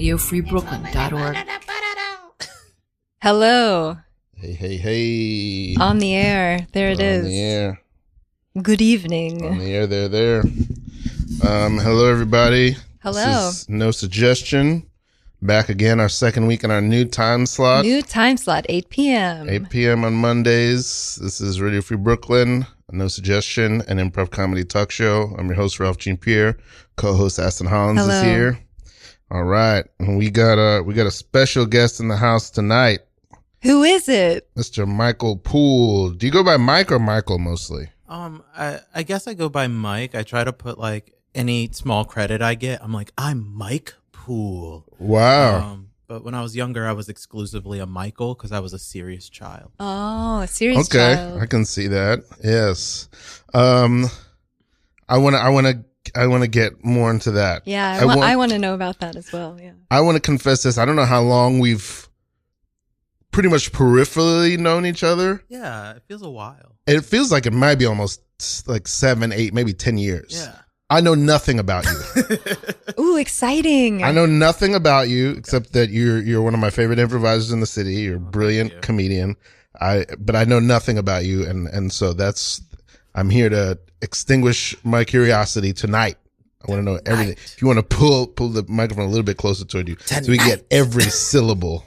radiofreebrooklyn.org. Hello. Hey. On the air. There it is. On the air. Good evening. On the air, there. Hello, everybody. Hello. This is No Suggestion. Back again, our second week in our new time slot. New time slot, 8 p.m. 8 p.m. on Mondays. This is Radio Free Brooklyn, No Suggestion, an improv comedy talk show. I'm your host, Ralph Jean Pierre. Co-host Aston Hollins Hello. is here. All right. And we got a special guest in the house tonight. Who is it? Mr. Michael Poole. Do you go by Mike or Michael mostly? I guess I go by Mike. I try to put like any small credit I get. I'm like, I'm Mike Poole. Wow. But when I was younger, I was exclusively a Michael because I was a serious child. Oh, a serious Okay, child. I can see that. Yes. I want to get more into that. Yeah, I want to know about that as well. Yeah. I want to confess this. I don't know how long we've pretty much peripherally known each other. Yeah, it feels a while. It feels like it might be almost like 7, 8, maybe 10 years. Yeah. I know nothing about you. Ooh, exciting. I know nothing about you except that you're one of my favorite improvisers in the city. You're a brilliant comedian. But I know nothing about you, and so I'm here to extinguish my curiosity tonight. I want to know everything. If you want to pull the microphone a little bit closer toward you, so we get every syllable,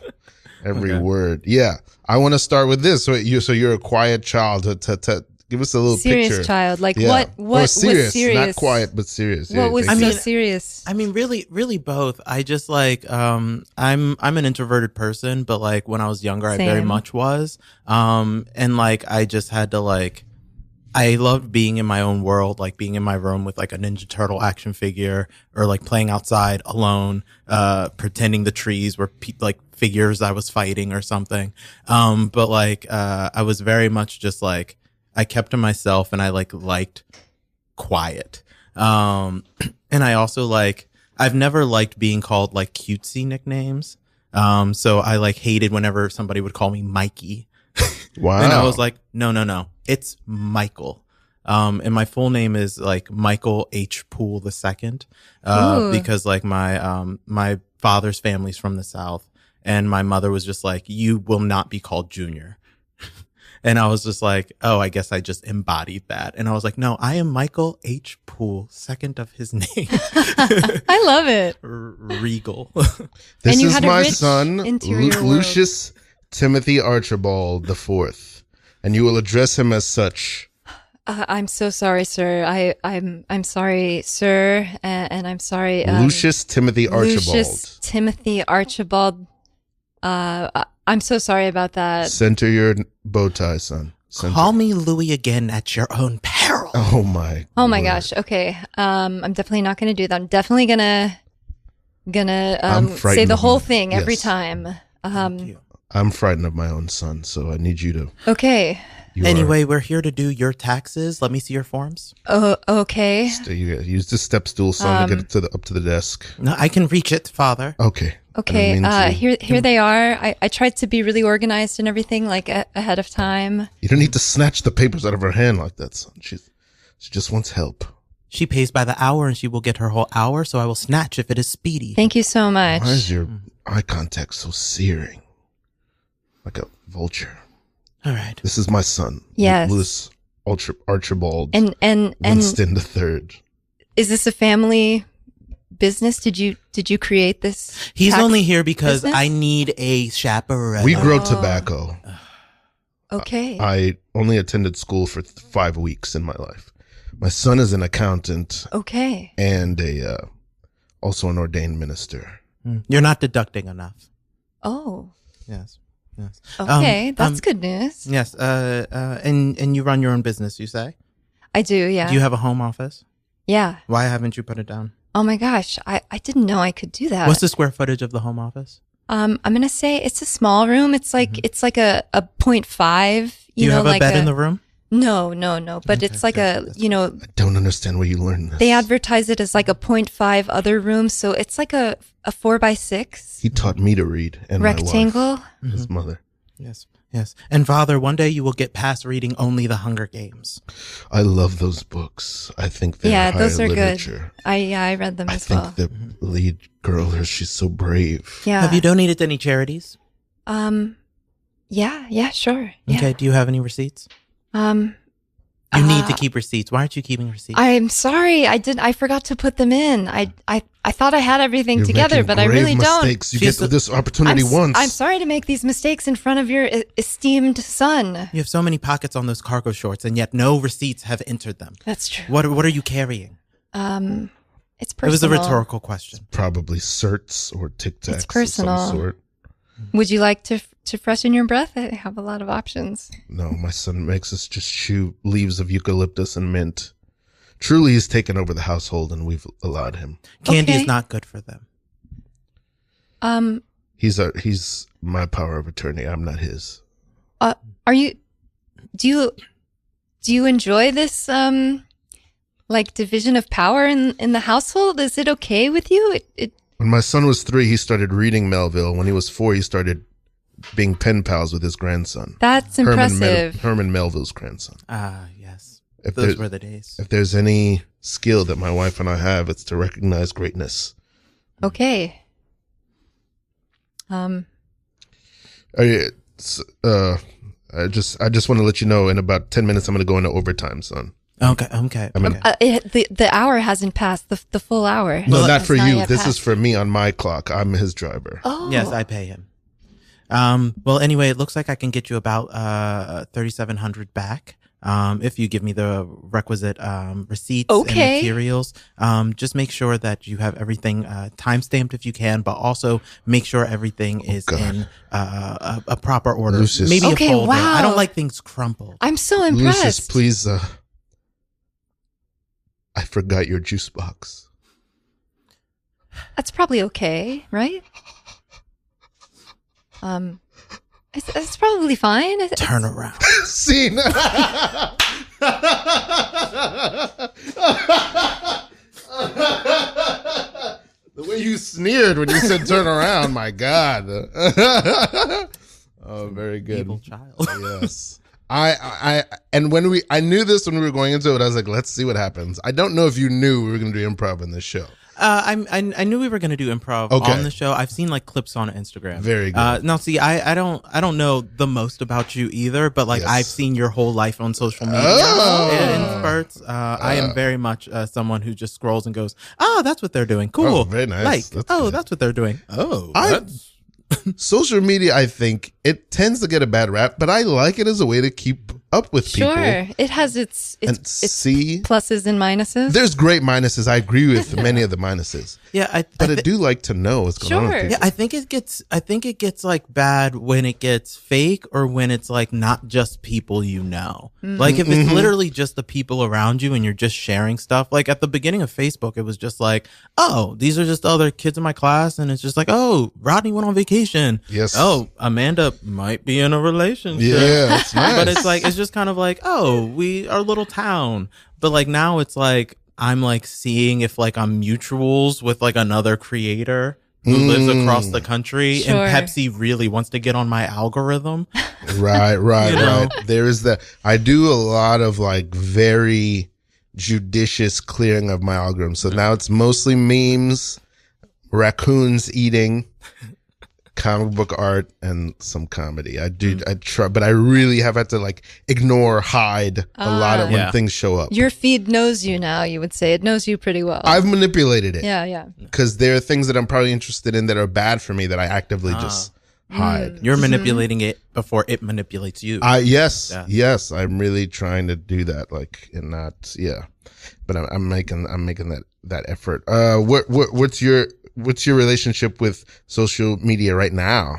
every word. Yeah, I want to start with this. So you're a quiet child. To give us a little serious picture. Child. Like Yeah. what was serious? Not quiet, but serious. What was so serious? I mean, really both. I just like, I'm an introverted person, but like when I was younger, Same. I very much was. And like, I just had to like, I loved being in my own world, like being in my room with like a Ninja Turtle action figure or like playing outside alone, pretending the trees were like figures I was fighting or something. But like, I was very much just like, I kept to myself and I liked quiet. And I also like, I've never liked being called like cutesy nicknames. So I like hated whenever somebody would call me Mikey. Wow. And I was like, no. It's Michael. And my full name is like Michael H. Poole II. Because like my father's family's from the South and my mother was just like, you will not be called Junior. And I was just like, oh, I guess I just embodied that. And I was like, no, I am Michael H. Poole, second of his name. I love it. Regal. This you is had a my rich son, interior world. Lucius Timothy Archibald IV, and you will address him as such. I'm so sorry, sir. I'm sorry, sir, and I'm sorry. Lucius Timothy Archibald. Lucius Timothy Archibald. I'm so sorry about that. Center your bow tie, son. Center. Call me Louis again at your own peril. Oh my. Oh my Lord. gosh. Okay. I'm definitely not going to do that. I'm definitely gonna say the whole thing every Yes. time. I'm frightened of my own son, so I need you to. Okay. Anyway, we're here to do your taxes. Let me see your forms. Okay. Use the step stool, son, to get it up to the desk. No, I can reach it, Father. Okay. Okay. I didn't mean to. Here they are. I tried to be really organized and everything, like ahead of time. You don't need to snatch the papers out of her hand like that, son. She just wants help. She pays by the hour and she will get her whole hour, so I will snatch if it is speedy. Thank you so much. Why is your eye contact so searing? Like a vulture. All right. This is my son. Yes. Louis Archibald And Winston III. is this a family business? Did you create this? He's tax only here because business? I need a chaperone. We grow tobacco. Okay. I only attended school for 5 weeks in my life. My son is an accountant Okay. and also an ordained minister. You're not deducting enough. Oh. Yes. Okay. That's good news. Yes. And you run your own business, you say? I do. Yeah. Do you have a home office? Yeah. Why haven't you put it down? Oh my gosh. I didn't know I could do that. What's the square footage of the home office? I'm gonna say it's a small room. It's like it's like a 0.5. Do you have like a bed in the room? No. But Okay, it's like good. I don't understand where you learned this. they advertise it as like a 0.5 other room, so it's like a 4x6 He taught me to read and rectangle. my wife, his mother. Yes. Yes. And Father, one day you will get past reading only The Hunger Games. I love those books. I think they're those are literature. good. I read them as well. I think the lead girl, she's so brave. Yeah. Have you donated to any charities? Yeah, sure. Yeah. Okay. Do you have any receipts? You need to keep receipts. Why aren't you keeping receipts? I'm sorry. I forgot to put them in. I thought I had everything together, but I really mistakes. don't. You get this opportunity once. I'm sorry to make these mistakes in front of your esteemed son. You have so many pockets on those cargo shorts, and yet no receipts have entered them. That's true. What are you carrying? It's personal. It was a rhetorical question. Probably certs or Tic Tacs. It's personal. Of some sort. Would you like to freshen your breath? I have a lot of options. No, my son makes us just chew leaves of eucalyptus and mint. Truly, he's taken over the household, and we've allowed him. Candy is not good for them. He's my power of attorney. I'm not his. Do you enjoy this like division of power in the household? Is it okay with you? When my son was 3, he started reading Melville. When he was 4, he started being pen pals with his grandson. That's impressive. Herman Melville's grandson. Yes. Those were the days. If there's any skill that my wife and I have, it's to recognize greatness. Okay. I just want to let you know, in about 10 minutes, I'm going to go into overtime, son. Okay. The hour hasn't passed. The full hour. No, not for you. This is for me on my clock. I'm his driver. Oh. Yes, I pay him. Well, anyway, it looks like I can get you about $3,700 back. If you give me the requisite receipts and materials. Just make sure that you have everything time-stamped if you can, but also make sure everything is in a proper order. Lucius. Maybe a folder. Wow. I don't like things crumpled. I'm so impressed. Lucius, please. I forgot your juice box. That's probably okay, right? It's probably fine. Turn around. Scene. The way you sneered when you said turn around, my God. Oh, very good. Evil child. Yes. I knew this when we were going into it. I was like, let's see what happens. I don't know if you knew we were going to do improv in this show. I knew we were going to do improv on the show. I've seen like clips on Instagram. Very good. Now, see, I don't know the most about you either, but like I've seen your whole life on social media in spurts. I am very much someone who just scrolls and goes, "Oh, that's what they're doing. Cool. Oh, very nice. Like, that's what they're doing. Oh, social media, I think it tends to get a bad rap, but I like it as a way to keep up with people. Sure, it has its pluses and minuses. There's great minuses. I agree with many of the minuses. Yeah, I do like to know what's going on with people. Yeah, I think it gets like bad when it gets fake or when it's like not just people you know. Mm-hmm. Like if it's literally just the people around you and you're just sharing stuff. Like at the beginning of Facebook, it was just like, oh, these are just other kids in my class, and it's just like, oh, Rodney went on vacation. Yes. Oh, Amanda might be in a relationship. Yeah, that's nice. But it's like it's just kind of like, oh, we are a little town. But like now it's like I'm like seeing if like I'm mutuals with like another creator who lives across the country, and Pepsi really wants to get on my algorithm. Right. There is that. I do a lot of like very judicious clearing of my algorithm. So now it's mostly memes, raccoons eating, comic book art, and some comedy. I try, but I really have had to like hide a lot of when things show up. Your feed knows you now, you would say. It knows you pretty well. I've manipulated it. Yeah. Because there are things that I'm probably interested in that are bad for me that I actively just hide. You're manipulating it before it manipulates you. Yes. I'm really trying to do that, like, and not, but I'm making that effort. What's your relationship with social media right now?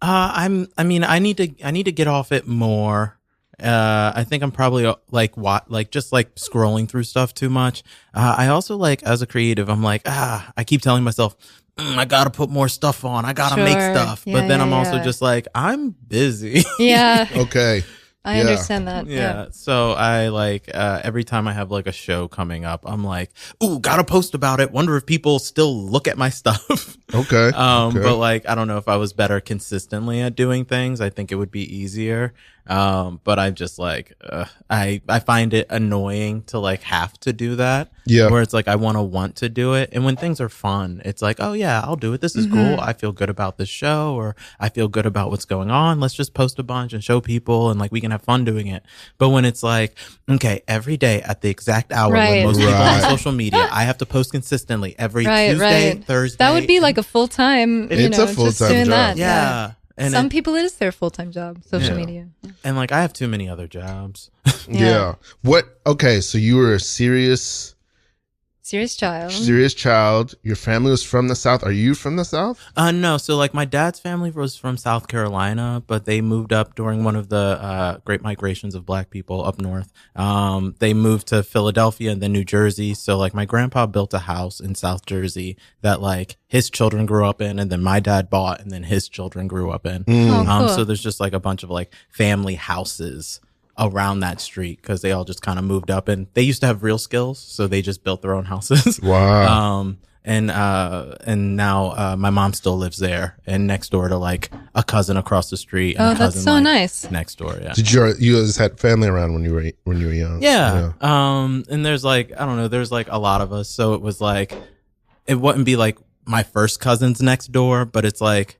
I need to get off it more. I think I'm probably just scrolling through stuff too much. I also like, as a creative, I'm like, I keep telling myself, I gotta put more stuff on. I gotta make stuff. Yeah, but then I'm also just like, I'm busy. Yeah. Okay. I understand that. Yeah. So I like, every time I have like a show coming up, I'm like, ooh, gotta post about it. Wonder if people still look at my stuff. Okay. But like, I don't know if I was better consistently at doing things. I think it would be easier. But I'm just like, I find it annoying to like have to do that. Yeah. Where it's like, I want to do it. And when things are fun, it's like, oh yeah, I'll do it. This is cool. I feel good about this show, or I feel good about what's going on. Let's just post a bunch and show people, and like, we can have fun doing it. But when it's like, okay, every day at the exact hour when most people on social media, I have to post consistently every Tuesday, Thursday. That would be like a full-time, It's a full-time just doing job. that. Yeah. And some people, it is their full-time job, social media. And like, I have too many other jobs. Yeah. Okay, so you were a serious child. Your family was from the South. Are you from the South? No. So like, my dad's family was from South Carolina, but they moved up during one of the great migrations of Black people up north. They moved to Philadelphia and then New Jersey. So like, my grandpa built a house in South Jersey that like his children grew up in, and then my dad bought, and then his children grew up in. Cool. So there's just like a bunch of like family houses around that street, because they all just kind of moved up, and they used to have real skills, so they just built their own houses. Wow. And now my mom still lives there, and next door to like a cousin across the street. And a cousin, that's so like, nice. Next door, yeah. Did you guys had family around when you were young? Yeah. And there's like, I don't know, there's like a lot of us, so it was like, it wouldn't be like my first cousin's next door, but it's like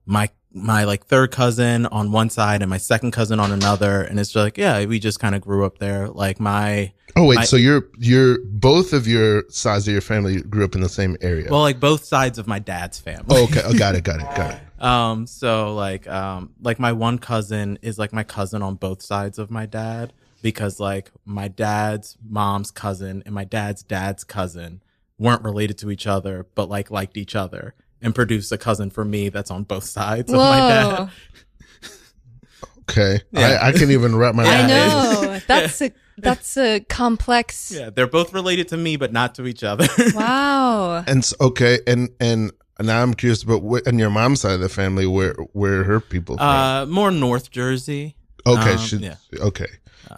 my like third cousin on one side and my second cousin on another, and it's like, yeah, we just kind of grew up there. Like so you're both of your sides of your family grew up in the same area? Well, like both sides of my dad's family. Oh, okay. Oh, got it. So like my one cousin is like my cousin on both sides of my dad, because like my dad's mom's cousin and my dad's cousin weren't related to each other, but like liked each other, and produced a cousin for me that's on both sides of my dad. Okay. Yeah. I can't even wrap my I know. That's a complex. Yeah, they're both related to me, but not to each other. Wow. And okay, and now I'm curious about on your mom's side of the family, where her people from? More North Jersey. Okay, okay.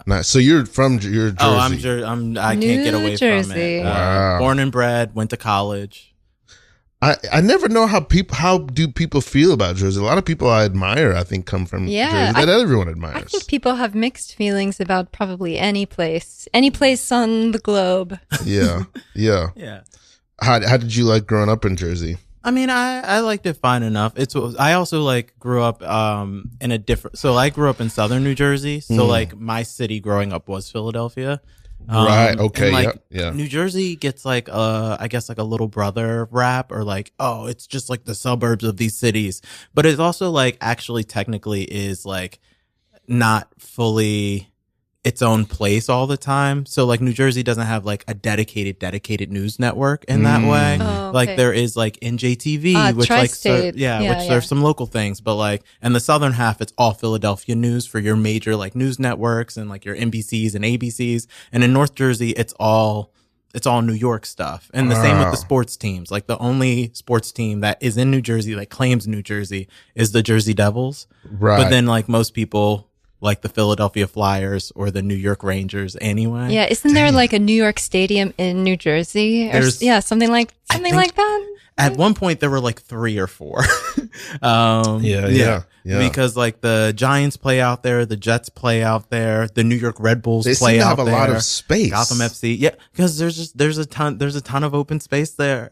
Nice. So you're Jersey. Oh, I can't get away Jersey. from it. Wow. Born and bred, went to college. I never know how do people feel about Jersey. A lot of people I admire, I think, come from Jersey that everyone admires. I think people have mixed feelings about probably any place on the globe. Yeah. Yeah. How did you like growing up in Jersey? I mean, I liked it fine enough. I also like grew up in a different. So I grew up in southern New Jersey. So like my city growing up was Philadelphia. Right. Okay. Like, yeah. New Jersey gets like I guess like a little brother rap, or like, oh, it's just like the suburbs of these cities. But it's also like actually technically is like not fully its own place all the time. So like New Jersey doesn't have like a dedicated news network in that way. Oh, okay. Like there is like NJTV, which like serves some local things, but like in the southern half, it's all Philadelphia news for your major like news networks and like your NBCs and ABCs. And in North Jersey, it's all New York stuff. And the same with the sports teams. Like the only sports team that is in New Jersey, that claims New Jersey, is the Jersey Devils. Right. But then like most people like the Philadelphia Flyers or the New York Rangers anyway. Yeah, isn't there like a New York Stadium in New Jersey? Something like that. At one point there were like 3 or 4. Yeah. Because like the Giants play out there, the Jets play out there, the New York Red Bulls play out there. They have a lot of space. Gotham FC. Yeah, because there's a ton of open space there.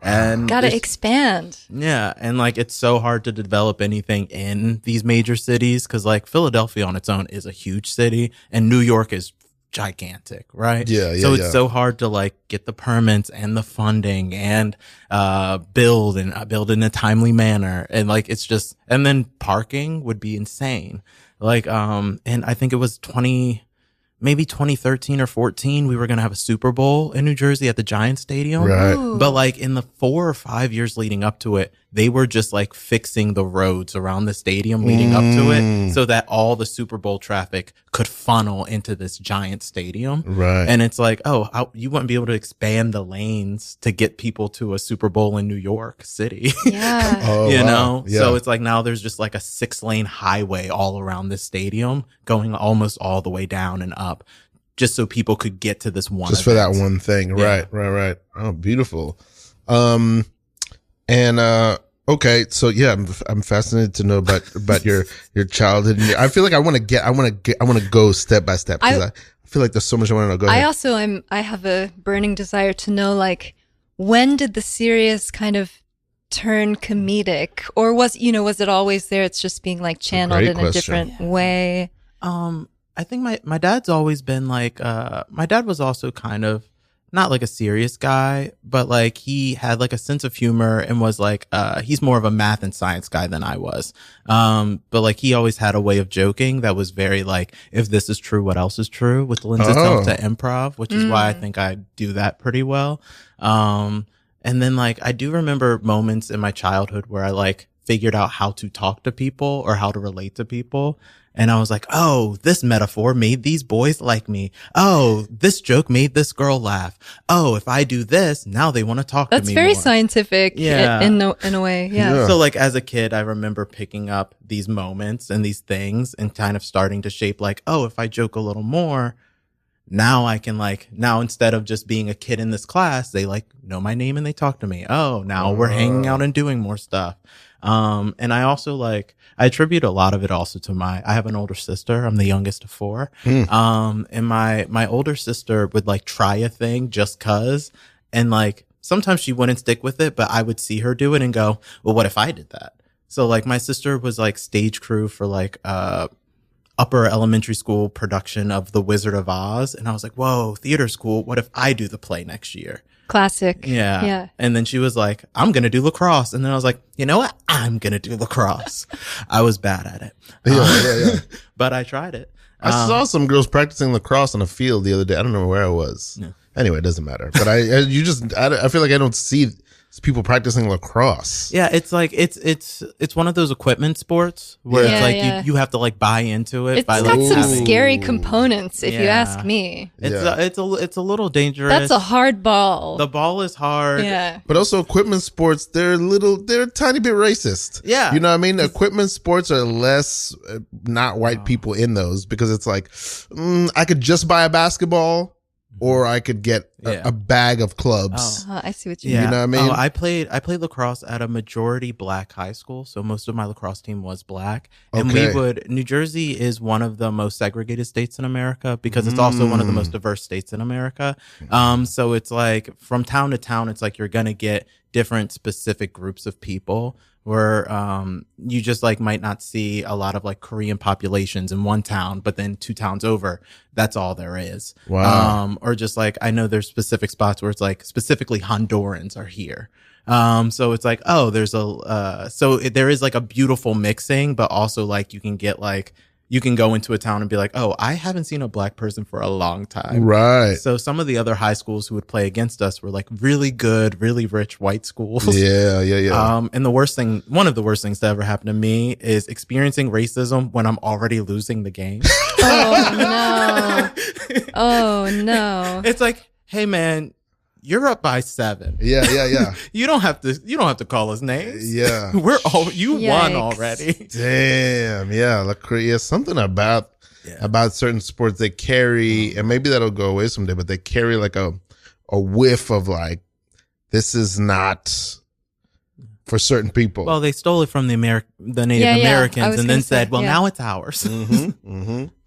And gotta expand. Yeah, and like it's so hard to develop anything in these major cities, because like Philadelphia on its own is a huge city, and New York is gigantic, right? So it's so hard to like get the permits and the funding and build in a timely manner, and like it's just, and then parking would be insane. Like and I think it was 2013 or 14, we were going to have a Super Bowl in New Jersey at the Giants Stadium. Right. Ooh. But like in the 4 or 5 years leading up to it, they were just like fixing the roads around the stadium leading up to it so that all the Super Bowl traffic could funnel into this giant stadium. Right. And it's like, you wouldn't be able to expand the lanes to get people to a Super Bowl in New York City. Yeah. You know? Yeah. So it's like now there's just like a 6-lane highway all around this stadium going almost all the way down and up, just so people could get to this one just event. For that one thing. Yeah. Right. Oh, beautiful. And okay, so yeah, I'm fascinated to know about your childhood. And I feel like I want to go step by step because I feel like there's so much I want to know. Go ahead. I have a burning desire to know, like, when did the serious kind of turn comedic, or was it always there? It's just being like channeled in a different way. I think my dad's always been like, my dad was also kind of not like a serious guy, but like he had like a sense of humor and was like, he's more of a math and science guy than I was. But like he always had a way of joking that was very like, if this is true, what else is true, which lends itself to improv, which is why I think I do that pretty well. And then like, I do remember moments in my childhood where I like figured out how to talk to people or how to relate to people. And I was like, oh, this metaphor made these boys like me. Oh, this joke made this girl laugh. Oh, if I do this, now they want to talk to me That's very more. scientific in a way. Yeah. So like as a kid, I remember picking up these moments and these things and kind of starting to shape like, oh, if I joke a little more, now I can like, now instead of just being a kid in this class, they like know my name and they talk to me. Oh, now we're hanging out and doing more stuff. And I also like, I attribute a lot of it also to I have an older sister. I'm the youngest of 4. And my older sister would like try a thing just cause. And like, sometimes she wouldn't stick with it, but I would see her do it and go, well, what if I did that? So like my sister was like stage crew for like, upper elementary school production of The Wizard of Oz. And I was like, whoa, theater school. What if I do the play next year? Classic. Yeah. And then she was like, I'm going to do lacrosse. And then I was like, you know what? I'm going to do lacrosse. I was bad at it. Yeah. But I tried it. I saw some girls practicing lacrosse on a field the other day. I don't know where I was. Yeah. Anyway, it doesn't matter. But I feel like I don't see people practicing lacrosse. Yeah, it's like it's one of those equipment sports where it's like you have to like buy into it. It's got some scary components, if you ask me. It's a little dangerous. That's a hard ball. The ball is hard. Yeah. But also equipment sports, they're a tiny bit racist. Yeah. You know what I mean? Equipment sports are less not white people in those because it's like, I could just buy a basketball. Or I could get a bag of clubs. I see what you mean. You know what I mean? I played lacrosse at a majority black high school, so most of my lacrosse team was black. And New Jersey is one of the most segregated states in America because it's also one of the most diverse states in America. So it's like from town to town, it's like you're gonna get different specific groups of people where you just like might not see a lot of like Korean populations in one town, but then 2 towns over, that's all there is. Wow. Or just like, I know there's specific spots where it's like specifically Hondurans are here. So it's like, oh, there is like a beautiful mixing, but also like you can get like, you can go into a town and be like, oh, I haven't seen a black person for a long time. Right. So some of the other high schools who would play against us were like really good, really rich white schools. Yeah. And one of the worst things that ever happened to me is experiencing racism when I'm already losing the game. Oh no. It's like, hey man, you're up by 7. Yeah. You don't have to call us names. Yeah. You won already. Damn. Yeah. Like, something about certain sports they carry, and maybe that'll go away someday, but they carry like a whiff of like, this is not for certain people. Well, they stole it from the Native Americans and then said, well, now it's ours.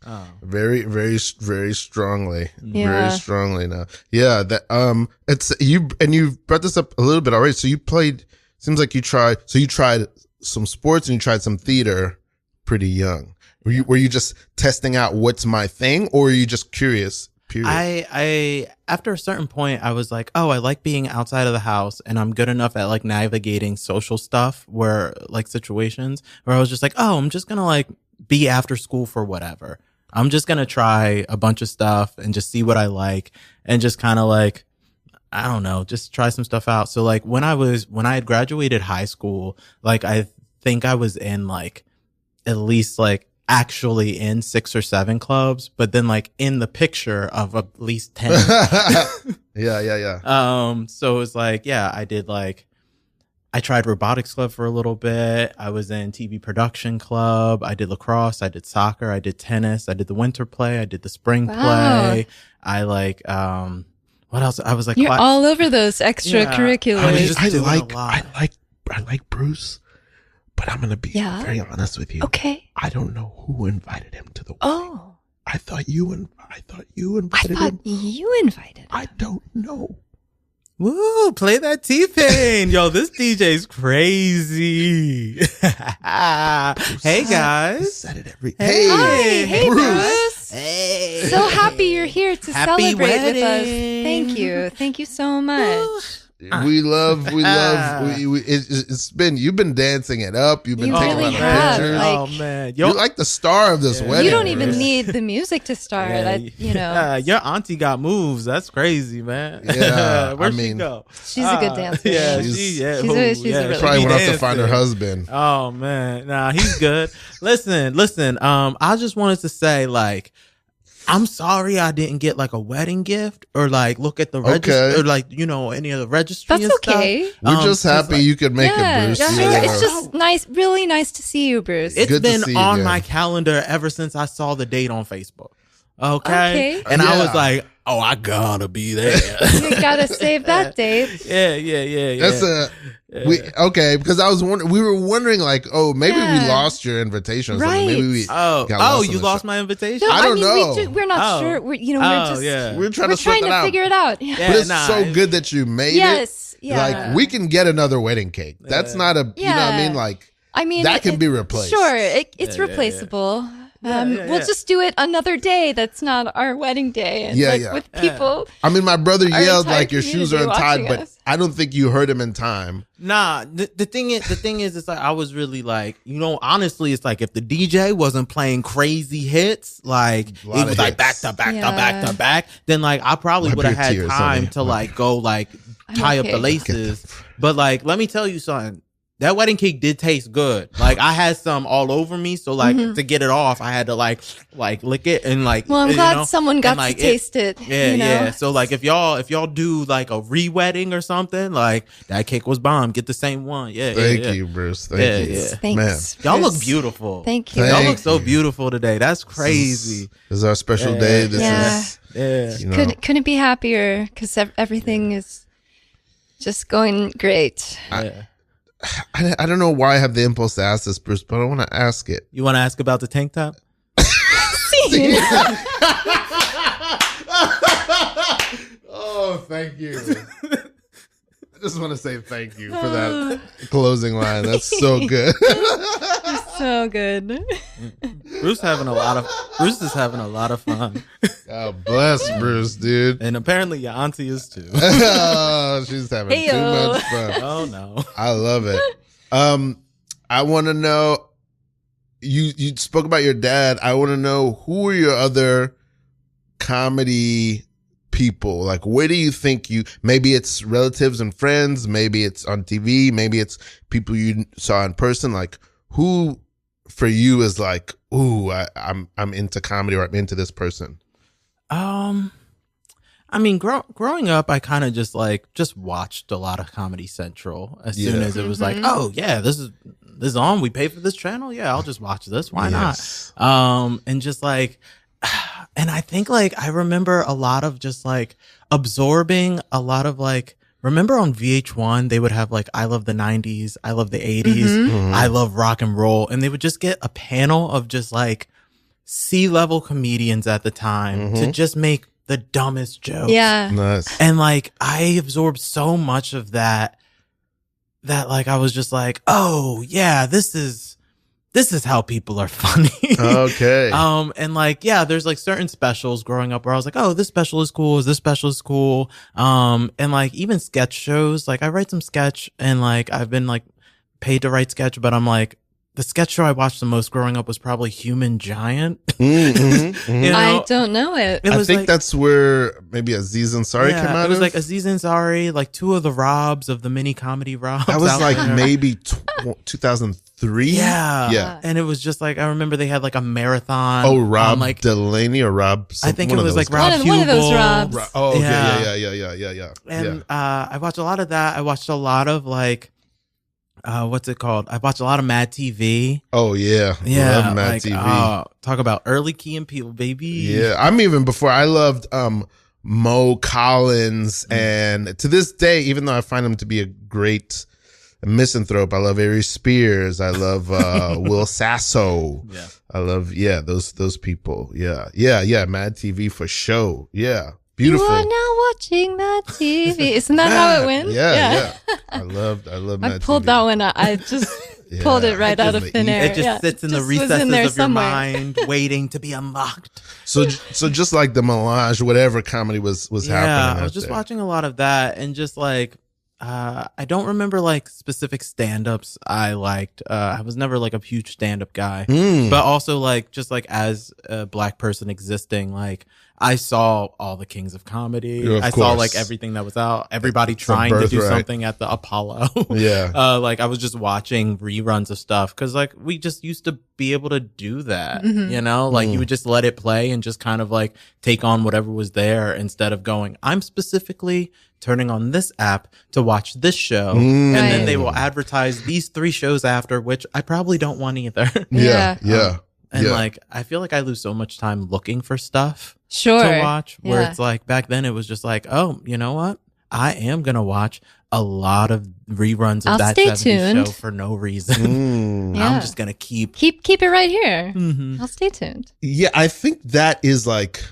Oh. Very, very, very strongly. Very strongly now. Yeah. That, it's you, and you brought this up a little bit already. So you seems like you tried some sports and you tried some theater pretty young. Were you just testing out what's my thing, or are you just curious? Period. I after a certain point, I was like, oh, I like being outside of the house, and I'm good enough at like navigating social stuff where like situations where I was just like, oh, I'm just gonna like be after school for whatever. I'm just going to try a bunch of stuff and just see what I like and just kind of like, I don't know, just try some stuff out. So like when I had graduated high school, like I think I was in like at least like actually in 6 or 7 clubs, but then like in the picture of at least 10. Yeah. So it was like, I tried robotics club for a little bit. I was in TV production club. I did lacrosse. I did soccer. I did tennis. I did the winter play. I did the spring play. I like, what else? I was like, you're all over those extracurriculars. I like like Bruce, but I'm gonna be very honest with you. Okay. I don't know who invited him to the wedding. Oh. I thought you invited him. You invited him. I don't know. Woo, play that T-Pain. Yo, this DJ's crazy. Hey, guys. Said it every. Hey, Bruce. Hey. So happy you're here to Happy celebrate wedding. with us. Thank you so much. We love. You've been dancing it up. You've been You taking a really lot of have, pictures. like- Oh man, You're like the star of this wedding. You don't even Bruce. need the music to start. your auntie got moves. That's crazy, man. Yeah, Where'd I she mean, go? She's a good dancer. Yeah, She's- she's a really Probably she went off to find her dancing. husband. Oh man, nah, he's good. Listen. I just wanted to say, like, I'm sorry I didn't get like a wedding gift or like look at the register or like any of the registry. That's and stuff. okay. We're just happy you could make it, Bruce. Sure. Yeah. It's just nice, really nice to see you, Bruce. It's Good to been see you on again. my calendar ever since I saw the date on Facebook. Okay. Okay. And I was Yeah. like, oh, I gotta be there. You gotta save that date. Yeah. That's because we were wondering like, oh, maybe we lost your invitation or something. Maybe we got lost you in the lost show. my invitation? I don't know. We're not Oh. sure. We're We're trying we're to sort trying that to out. figure it out. Yeah, But it's nah, so good that you made it. Yes. Yeah. Like we can get another wedding cake. That's not a you know what I mean? Like I mean, that can be replaced. Sure, it's replaceable. We'll just do it another day. That's not our wedding day. And with people. I mean, my brother Our yelled entire like your shoes are community untied, watching but us. I don't think you heard him in time. Nah, the thing is, it's like I was really like, honestly, it's like if the DJ wasn't playing crazy hits, like it lot was of like back hits. to back to back to back, then like I probably Wipe would have your had tears, time honey. to like go like tie up okay. the laces. But like, let me tell you something. That wedding cake did taste good. Like I had some all over me, so like to get it off, I had to like lick it and like. Well, I'm glad someone got and, like, to taste it. Yeah, you know? yeah. So like if y'all do like a re-wedding or something, like that cake was bomb. Get the same one. Yeah. Thank yeah. you, Bruce. Thank you. Yeah. Thanks. Y'all look Bruce. beautiful. Thank you. Thank Y'all look so you. beautiful today. That's crazy. This is our special day. This is Yeah. you know. Couldn't be happier because everything is just going great. Yeah. I don't know why I have the impulse to ask this, Bruce, but I want to ask it. You want to ask about the tank top? Oh, thank you. I just want to say thank you for that closing line. That's so good. So good. Bruce is having a lot of fun, God bless Bruce, dude. and apparently your auntie is too. She's having too Heyo. much fun. Oh no. I love it. I want to know. You spoke about your dad. I want to know who are your other comedy people? Like, where do you think maybe it's relatives and friends, maybe it's on TV, maybe it's people you saw in person. Like, who for you is like, ooh, I'm into comedy or I'm into this person? I mean, growing up, I kind of just watched a lot of Comedy Central as soon as it was like, oh yeah, this is on. We pay for this channel. Yeah, I'll just watch this. Why Yes. not? And just like, and I think like I remember a lot of just like absorbing a lot of like. Remember on VH1, they would have like, I love the 90s, I love the 80s, I love rock and roll. And they would just get a panel of just like C-level comedians at the time to just make the dumbest jokes. Yeah. Nice. And like, I absorbed so much of that like, I was just like, oh yeah, this is how people are funny. Okay. And like, yeah, there's like certain specials growing up where I was like, oh, this special is cool. This special is cool. And like even sketch shows, like I write some sketch and like I've been like paid to write sketch, but I'm like, the sketch show I watched the most growing up was probably Human Giant. You know? I don't know it. It I was think like, that's where maybe Aziz Ansari came out it was of. like Aziz Ansari, like two of the Robs of the mini comedy Robs. That was out like there. maybe 2003. Yeah. Yeah. And it was just like, I remember they had like a marathon. Oh, Rob like, Delaney or Rob? I think it one of was those like Rob guys. One of those Hubel. Robs. Oh, okay. Yeah. Yeah. And I watched a lot of that. I watched a lot of like, what's it called? I watched a lot of Mad TV. Oh, yeah. Yeah. Love Mad like, TV. Talk about early Key and Peele, baby. Yeah. I'm even before I loved Mo Collins. And to this day, even though I find him to be a great Misanthrope. I love Ari Spears. I love Will Sasso. Yeah. I love those people. Yeah. Mad TV for show. Yeah. Beautiful. You are now watching Mad TV. Isn't that how it went? Yeah. I love Mad I pulled TV. that one out. I just pulled it right out of thin air. It just sits in the recesses of your mind, waiting to be unlocked. So just like the melange, whatever comedy was happening. Yeah, I was just watching a lot of that, and just like I don't remember like specific stand-ups I liked. I was never like a huge stand-up guy, but also like just like as a Black person existing, like I saw all the kings of comedy. Yeah, of saw course. like everything that was out. Everybody trying to do something at the Apollo. Yeah. Like I was just watching reruns of stuff because like we just used to be able to do that. You know, like you would just let it play and just kind of like take on whatever was there instead of going, I'm specifically turning on this app to watch this show. And then they will advertise these 3 shows after, which I probably don't want either. Yeah. And like, I feel like I lose so much time looking for stuff to watch where it's like back then it was just like, oh, you know what? I am going to watch a lot of reruns of that 70s show for no reason. I'm just going to keep it right here. I'll stay tuned. Yeah. I think that is like,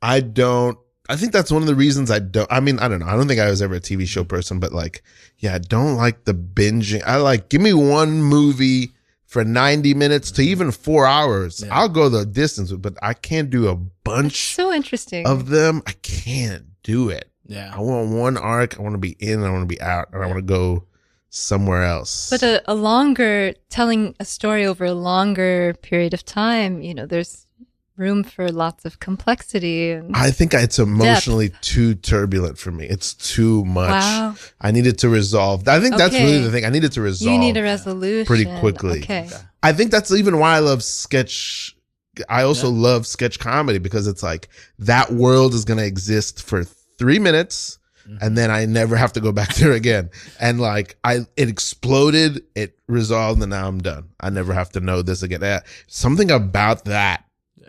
I think that's one of the reasons I don't know. I don't think I was ever a TV show person, but like, yeah, I don't like the binging. I like, give me one movie for 90 minutes to even 4 hours. I'll go the distance, but I can't do a bunch so interesting of them. I can't do it. Yeah. I want one arc. I want to be in, I want to be out, and I want to go somewhere else. But a longer, telling a story over a longer period of time, you know, there's room for lots of complexity. And I think it's emotionally too turbulent for me. It's too much. Wow. I needed to resolve. I think that's really the thing. I needed to resolve. You need a resolution. Pretty quickly. Okay. I think that's even why I love sketch. I also love sketch comedy because it's like that world is going to exist for 3 minutes and then I never have to go back there again. And like it exploded, it resolved, and now I'm done. I never have to know this again. Something about that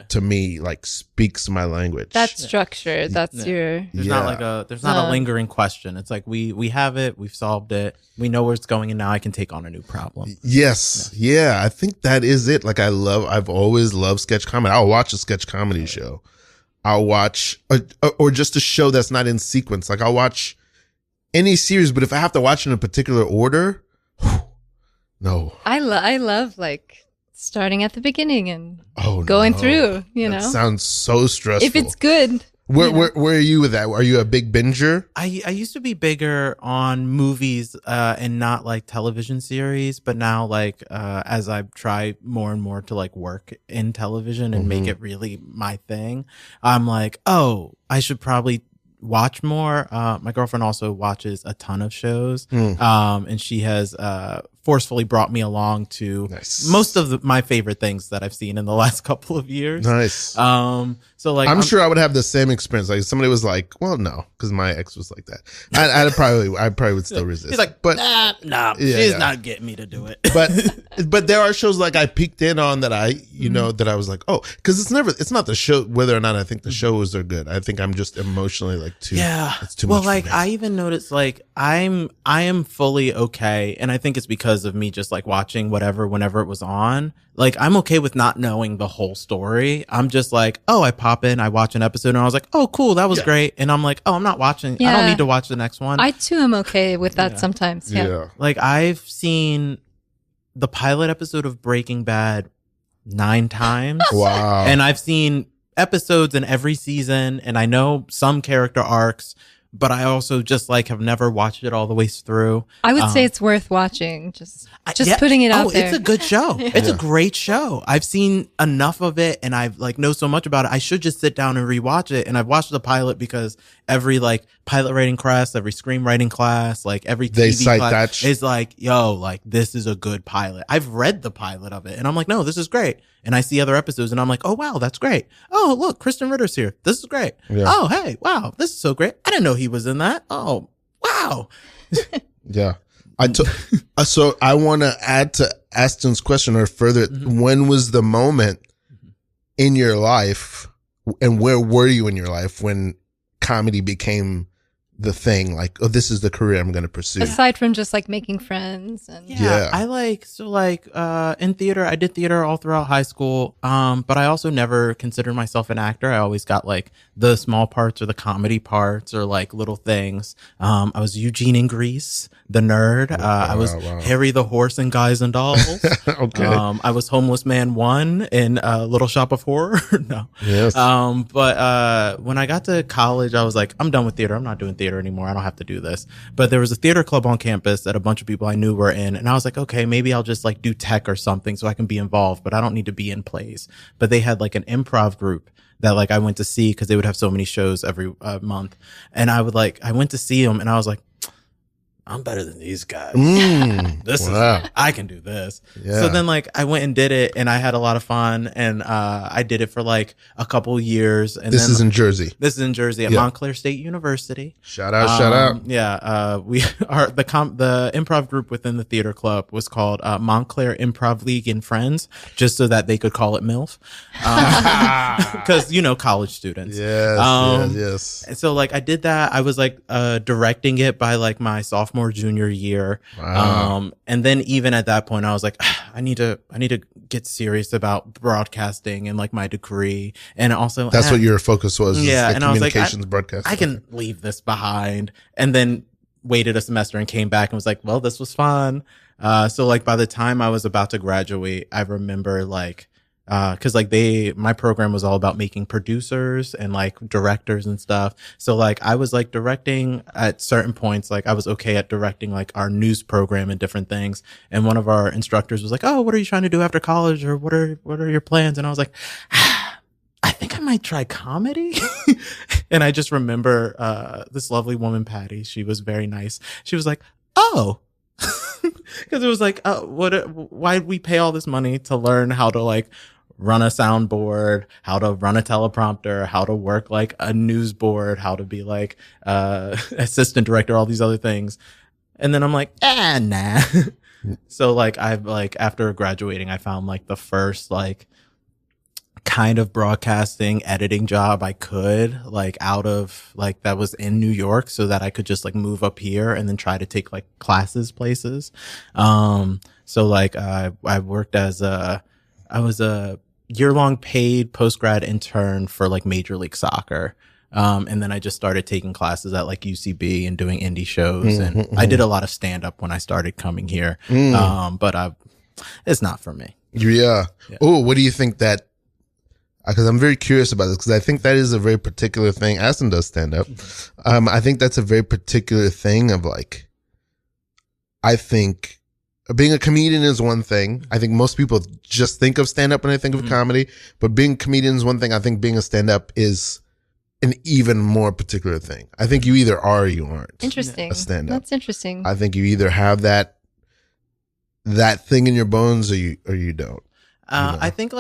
to me like speaks my language. That's structure. That's your. There's not like there's not a lingering question. It's like we have it, we've solved it, we know where it's going, and now I can take on a new problem. Yes. Yeah. I think that is it. Like I've always loved sketch comedy. I'll watch a sketch comedy show. I'll watch or just a show that's not in sequence. Like I'll watch any series, but if I have to watch in a particular order, no. I love like starting at the beginning and going through, that sounds so stressful. If it's good. Where are you with that? Are you a big binger? I used to be bigger on movies and not like television series, but now like as I try more and more to like work in television and make it really my thing, I'm like, oh, I should probably watch more. My girlfriend also watches a ton of shows, and she has forcefully brought me along to most of my favorite things that I've seen in the last couple of years. Nice. So like, I'm sure I would have the same experience. Like if somebody was like, well, no, because my ex was like that. I probably would still resist. He's like, but nah, she's not getting me to do it. But there are shows like I peeked in on that that I was like, oh, because it's not the show, whether or not I think the shows are good. I think I'm just emotionally like it's too much. Well, like I even noticed like I am fully okay. And I think it's because of me just like watching whatever, whenever it was on. Like I'm okay with not knowing the whole story. I'm just like, oh, I pop in, I watch an episode and I was like, oh, cool. That was great. And I'm like, oh, I'm not watching. I don't need to watch the next one. I too am okay with that sometimes. Yeah. Like I've seen the pilot episode of Breaking Bad 9 times. Wow. And I've seen episodes in every season and I know some character arcs, but I also just like have never watched it all the way through. I would say it's worth watching. Just putting it out there. It's a good show. It's a great show. I've seen enough of it and I've like know so much about it. I should just sit down and rewatch it. And I've watched the pilot because every like pilot writing class, every screenwriting class, like every TV class is like, yo, like this is a good pilot. I've read the pilot of it and I'm like, no, this is great. And I see other episodes and I'm like, oh, wow, that's great. Oh, look, Kristen Ritter's here. This is great. Yeah. Oh, hey, wow, this is so great. I didn't know he was in that. Oh, wow. Yeah. So I want to add to Aston's question or further. When was the moment in your life and where were you in your life when comedy became the thing, like, oh, this is the career I'm going to pursue? Aside from just like making friends and Yeah. In theater, I did theater all throughout high school. But I also never considered myself an actor. I always got like the small parts or the comedy parts or like little things. I was Eugene in Grease, the nerd. I was Harry the Horse in Guys and Dolls. Okay. I was Homeless Man 1 in Little Shop of Horror. No. Yes. But when I got to college, I was like, I'm done with theater. I'm not doing theater anymore. I don't have to do this. But there was a theater club on campus that a bunch of people I knew were in. And I was like, okay, maybe I'll just like do tech or something so I can be involved, but I don't need to be in plays. But they had like an improv group that like I went to see because they would have so many shows every month. And I went to see them and I was like, I'm better than these guys. I can do this. Yeah. So then like I went and did it and I had a lot of fun and I did it for like a couple years. And this is in Jersey. This is in Jersey at Montclair State University. Shout out. Yeah. We are the improv group within the theater club was called Montclair Improv League and Friends, just so that they could call it MILF. Because, college students. Yes. And so like I did that. I was like directing it by like my sophomore junior year. Wow. And then even at that point I was like, I need to get serious about broadcasting and like my degree. And also that's what your focus was. Yeah. And I was like, broadcasting. I can leave this behind. And then waited a semester and came back and was like, well, this was fun. So like by the time I was about to graduate, I remember like, cause like my program was all about making producers and like directors and stuff. So like I was like directing at certain points, like I was okay at directing like our news program and different things. And one of our instructors was like, oh, what are you trying to do after college? Or what are your plans? And I was like, I think I might try comedy. And I just remember, this lovely woman, Patty, she was very nice. She was like, oh, cause it was like, why'd we pay all this money to learn how to like run a soundboard, how to run a teleprompter, how to work like a news board, how to be like assistant director, all these other things. And then I'm like, nah. So like I've like after graduating, I found like the first like kind of broadcasting editing job I could like out of like that was in New York so that I could just like move up here and then try to take like classes places. So like I worked I was a year-long paid post-grad intern for like Major League Soccer. And then I just started taking classes at like UCB and doing indie shows. And I did a lot of stand-up when I started coming here. But it's not for me. Yeah. Oh, what do you think that, because I'm very curious about this, because I think that is a very particular thing. Aston does stand up. I think that's a very particular thing of like, I think being a comedian is one thing. I think most people just think of stand up when they think of comedy, but being a comedian is one thing. I think being a stand up is an even more particular thing. I think you either are or you aren't. Interesting. A stand up. That's interesting. I think you either have that thing in your bones or you don't. I think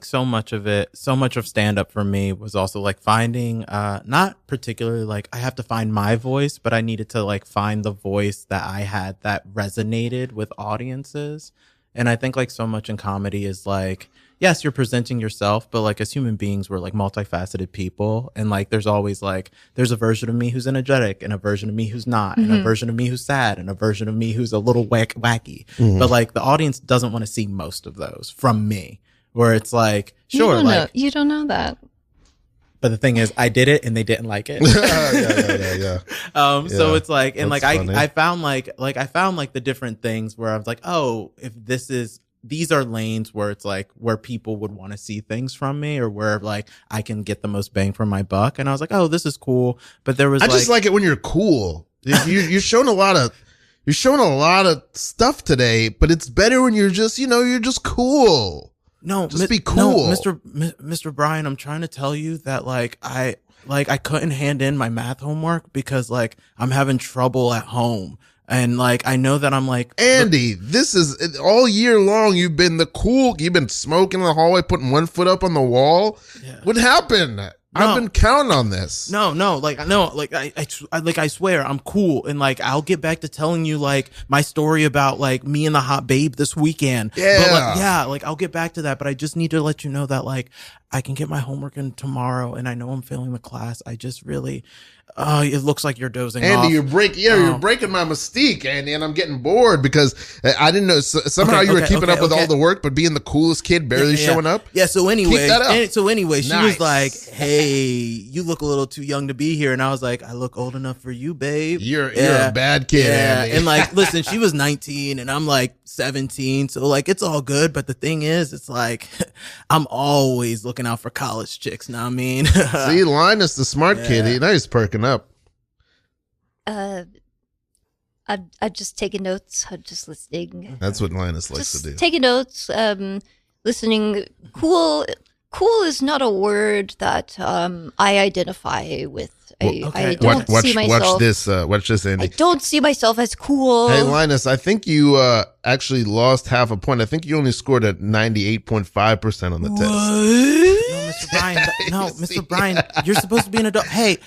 so much of stand up for me was also like finding, not particularly like I have to find my voice, but I needed to like find the voice that I had that resonated with audiences. And I think like so much in comedy is like, yes, you're presenting yourself, but like as human beings, we're like multifaceted people. And like, there's always like, there's a version of me who's energetic and a version of me who's not, and a version of me who's sad and a version of me who's a little wacky. But like the audience doesn't want to see most of those from me, where it's like, sure, you don't know that. But the thing is, I did it and they didn't like it. Yeah. So it's like, and That's like, funny. I found like the different things where I was like, oh, if these are lanes where it's like where people would want to see things from me, or where like I can get the most bang for my buck. And I was like, oh, this is cool. But there was I just like it when you're cool. You're showing a lot of stuff today, but it's better when you're just, you're just cool. No, just be cool. No, Mr. Brian, I'm trying to tell you that like I couldn't hand in my math homework because like I'm having trouble at home. And like, I know that I'm like, Andy, this is all year long. You've been you've been smoking in the hallway, putting one foot up on the wall. Yeah. What happened? I've been counting on this. I swear I'm cool. And like, I'll get back to telling you like my story about like me and the hot babe this weekend. Yeah. But like, I'll get back to that. But I just need to let you know that like, I can get my homework in tomorrow, and I know I'm failing the class. I just really, it looks like you're dozing off. Andy, you're breaking my mystique, Andy, and I'm getting bored because I didn't know. Somehow you were keeping up with all the work, but being the coolest kid, barely showing up. Yeah. So anyway, keep that up. She was like, "Hey, you look a little too young to be here," and I was like, "I look old enough for you, babe." You're a bad kid, Andy. And like, listen, she was 19, and I'm like 17, so like it's all good. But the thing is, it's like I'm always looking out for college chicks. Know what I mean? See, Linus, the smart kid, now he's perking up. I'm just taking notes. I'm just listening. That's what Linus likes to do. Taking notes, listening. Cool is not a word that I identify with. I don't see myself. Watch this, Andy. I don't see myself as cool. Hey, Linus, I think you actually lost half a point. I think you only scored at 98.5% on the test. No, Mr. Bryan. Mr. Bryan, you're supposed to be an adult. Hey,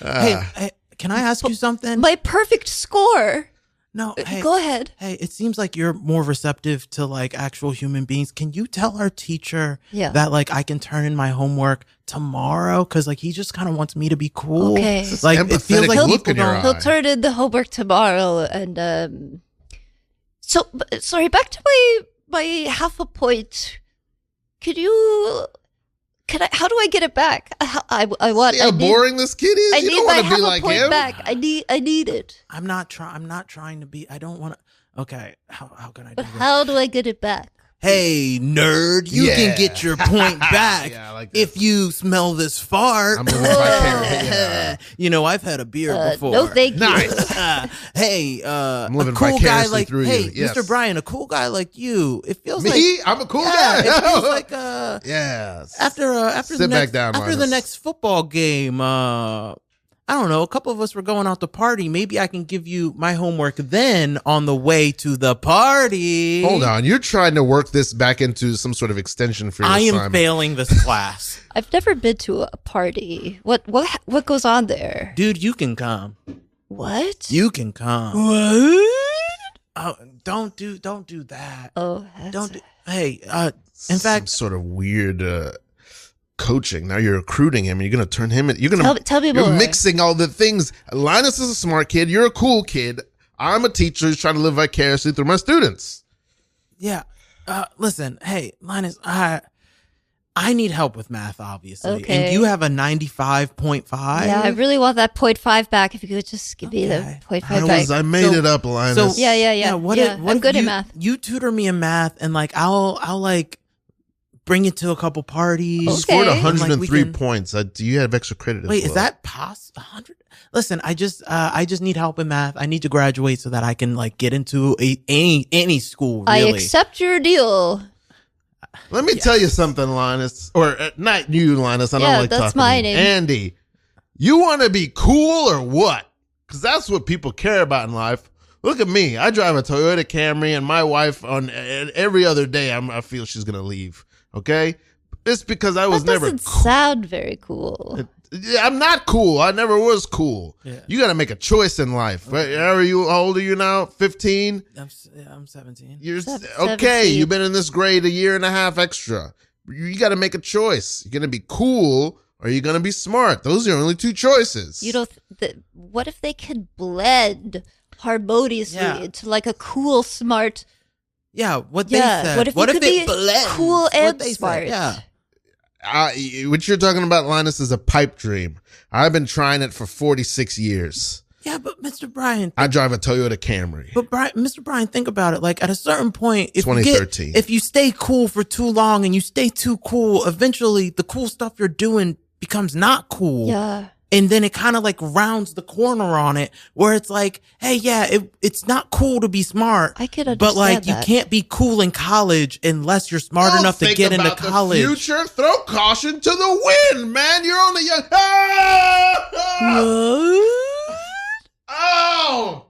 can I ask you something? My perfect score. No, hey, go ahead. Hey, it seems like you're more receptive to like actual human beings. Can you tell our teacher that like I can turn in my homework tomorrow? Because like he just kind of wants me to be cool. Okay, like it feels like he'll turn in the homework tomorrow. And so sorry. Back to my half a point. How do I get it back? I want. See how boring this kid is. You don't want to be like him. I need my half a point back. I need it. I'm not trying to be. I don't want to. Okay. How can I do this? How do I get it back? Hey, nerd, you can get your point back if you smell this fart. I'm living vicariously. You know, I've had a beer before. No, thank you. Nice. Hey, I'm living a cool guy like through you. Yes. Mr. Bryan, a cool guy like you. It feels me? I'm a cool guy. It feels like yes. After the next football game, I don't know, a couple of us were going out to party. Maybe I can give you my homework then on the way to the party. Hold on. You're trying to work this back into some sort of extension for your assignment. I am failing this class. I've never been to a party. What goes on there? Dude, you can come. What? You can come. What? Oh, don't do that. Oh, hey, in fact, some sort of weird coaching. Now you're recruiting him and you're going to turn him in. You're going to tell me more. You're mixing all the things. Linus is a smart kid. You're a cool kid. I'm a teacher who's trying to live vicariously through my students. Yeah. Listen, hey, Linus, I need help with math, obviously. Okay. And you have a 95.5. Yeah, I really want that 0.5 back. If you could just give me the 0.5 back. I made it up, Linus. So, yeah. I'm good at math. You tutor me in math, and like I'll like bring it to a couple parties. You scored 103 points. Do you have extra credit as well? Wait, is that possible? 100? Listen, I just need help in math. I need to graduate so that I can like get into any school. Really. I accept your deal. Let me tell you something, Linus. Or not you, Linus. I don't like that's talking my to you. name. Andy, you want to be cool or what? Because that's what people care about in life. Look at me. I drive a Toyota Camry, and my wife on every other day, I feel she's going to leave. Okay? It's because I was never cool. Sound very cool. I'm not cool. I never was cool. Yeah. You got to make a choice in life. Right? How old are you now? 15? I'm 17. You're 17. Okay. You've been in this grade a year and a half extra. You got to make a choice. You're going to be cool or you're going to be smart. Those are your only two choices. What if they could blend harmoniously into like a cool, smart... Yeah, what they said. What if it blends? Cool and smart. Yeah. What you're talking about, Linus, is a pipe dream. I've been trying it for 46 years. Yeah, but Mr. Bryan, I drive a Toyota Camry. But Mr. Bryan, think about it. Like at a certain point, if you stay cool for too long and you stay too cool, eventually the cool stuff you're doing becomes not cool. Yeah. And then it kind of like rounds the corner on it where it's like, hey, yeah, it's not cool to be smart. I could understand but like that. you can't be cool in college unless you're smart enough to get into college. The future, throw caution to the wind, man. You're only young. Oh!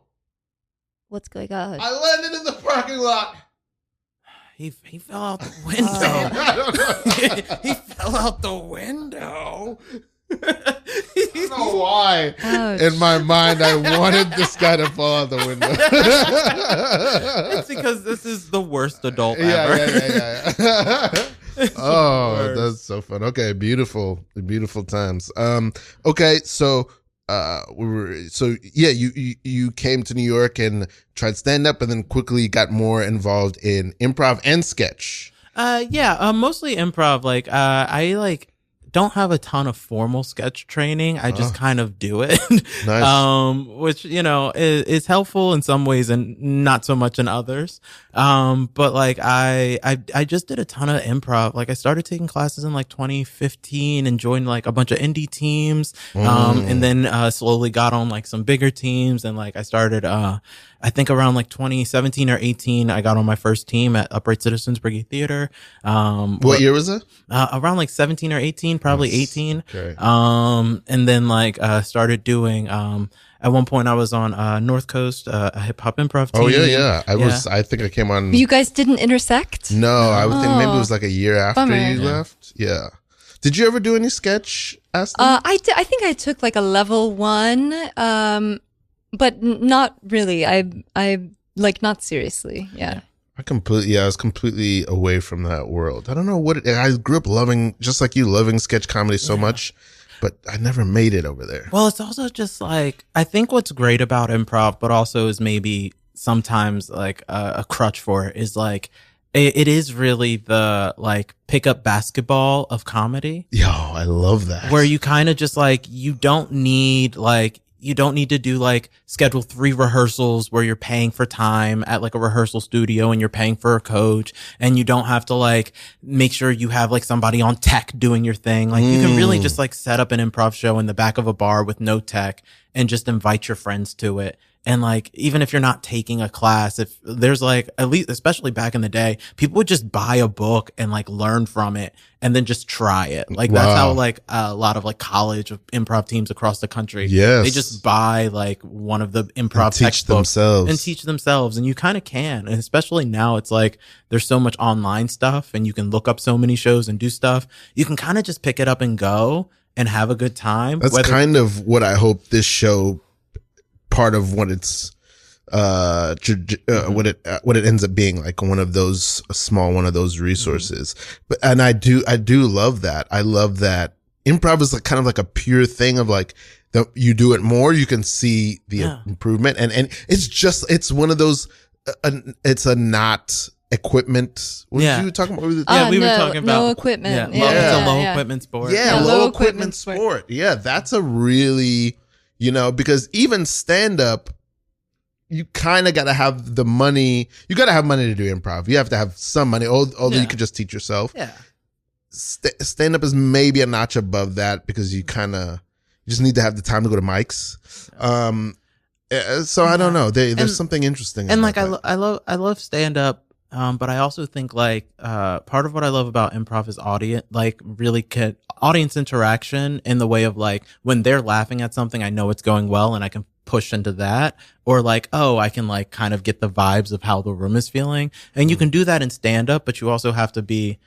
What's going on? I landed in the parking lot. He fell out the window. He fell out the window. I don't know why. Ouch. In my mind, I wanted this guy to fall out the window. It's because this is the worst adult ever. Yeah. Oh, that's so fun. Okay, beautiful times. Okay, so you came to New York and tried stand up, and then quickly got more involved in improv and sketch. Mostly improv. Like, I don't have a ton of formal sketch training. I just kind of do it. Nice. Which, is helpful in some ways and not so much in others. But like I just did a ton of improv. Like I started taking classes in like 2015 and joined like a bunch of indie teams. And then slowly got on like some bigger teams, and like I started I think around like 2017 or 18, I got on my first team at Upright Citizens Brigade Theater. What year was it? Around like 17 or 18, probably 18. Okay. And then like started doing at one point I was on North Coast, a hip hop improv team. Oh yeah. I think I came on. You guys didn't intersect? No, I would think maybe it was like a year after Bummer. you left. Yeah. Did you ever do any sketch, Aston? I did. I think I took like a level 1, but not really. I like not seriously. Yeah. I was completely away from that world. I don't know I grew up loving, just like you, loving sketch comedy so much, but I never made it over there. Well, it's also just like, I think what's great about improv, but also is maybe sometimes like a crutch for it, is like, it is really the like pickup basketball of comedy. Yo, I love that. Where you kind of just like, you don't need to do like schedule 3 rehearsals where you're paying for time at like a rehearsal studio and you're paying for a coach, and you don't have to like make sure you have like somebody on tech doing your thing. Like you can really just like set up an improv show in the back of a bar with no tech and just invite your friends to it. And like, even if you're not taking a class, if there's like, at least, especially back in the day, people would just buy a book and like learn from it and then just try it. Like that's how like a lot of like college improv teams across the country, they just buy like one of the improv textbooks and teach themselves. And you kind of can. And especially now it's like, there's so much online stuff and you can look up so many shows and do stuff. You can kind of just pick it up and go and have a good time. That's kind of what I hope this show, part of what it's what it ends up being, like one of those resources. But and I do love that. I love that improv is like kind of like a pure thing of like, you do it more, you can see the improvement, and it's one of those it's a not equipment. What did you talking about? We were talking about no equipment. It's a low equipment sport. Low equipment sport. Yeah, that's a really, because even stand up, you kind of got to have the money. You got to have money to do improv. You have to have some money, although you could just teach yourself. Yeah. Stand up is maybe a notch above that because you just need to have the time to go to mics. So I don't know. There's something interesting. And like, I love stand up. But I also think like part of what I love about improv is audience interaction, in the way of like, when they're laughing at something, I know it's going well and I can push into that, or like, I can like kind of get the vibes of how the room is feeling. And you can do that in stand up, but you also have to be